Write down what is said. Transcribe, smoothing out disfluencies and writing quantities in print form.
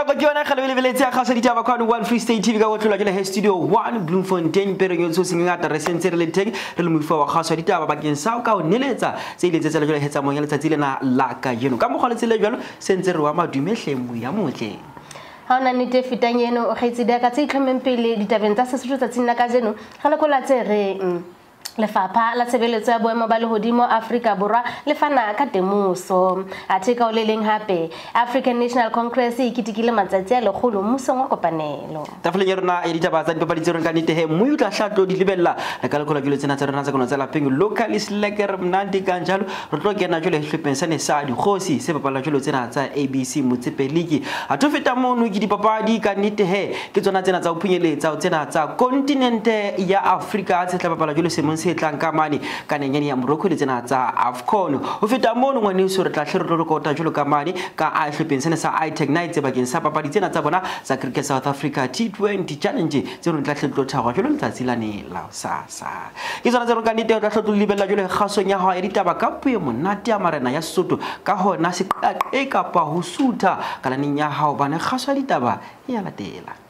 nako ke yona kgale le tsa ga sa ditaba kwa One Free State TV ka go tlola ke le studio 1 Bloemfontein pero yo tso singa ta resentse re le teng re le moifa wa ga sa ditaba bakeng sa ka o neletsa tse ile tse le jole hetsa mong ya letsatsi lena la ka yeno ka mo go le tsele jalo sentse re wa madumehleng ya motle ha ona nete fitang yeno o kgetsi da ka tse itlhomeng pele ditabeng tsa sesotho tsa tsina ka jeno ga le kola tse re Lefapha la Tshebeletso ya Boemo ba Lehodimo Afrika Borwa le fana ka temoso atheka o le leng hape African National Congress e kitikile matsatsi a lekgolo mmusong wa kopanelo tafoleng ya rona e ditaba tsa dipapadi tse rona ka nete he mo utla hlatlo di lebella ka le khola ke le tsena tsa rona tsa kono tsa lapeng local slacker mnandi ka njalo re tlo kena jole hlopheng sa ne sa di khosi se papala jolo tsena tsa ABC Motsepe League a to feta mono ke dipapadi ka nete he ke tsona tsena tsa o phunyeletsa tsena tsa kontinente ya Afrika tse tla papala jolo semong se tlang ka mane ka nenyane ya Morocco le tsena tsa AFCON o feta mono ngwane so re tla tlhero re kota jolo ka mane ka a hlopheng sene sa iTech Nights bakeng sa papadi tsena tsa bona sa Cricket South Africa T20 Challenge tse re tla tlhelo thagwa jolo letsatsi la ne la sasa ke tsona tse re ka nete o tla tlhotlo libella jolo kgasong ya ha e ditaba ka puo monate ya marena ya Sotho ka hona se e ka pa ho sutha ka la ning ya hao bana kgaswa ditaba ya latela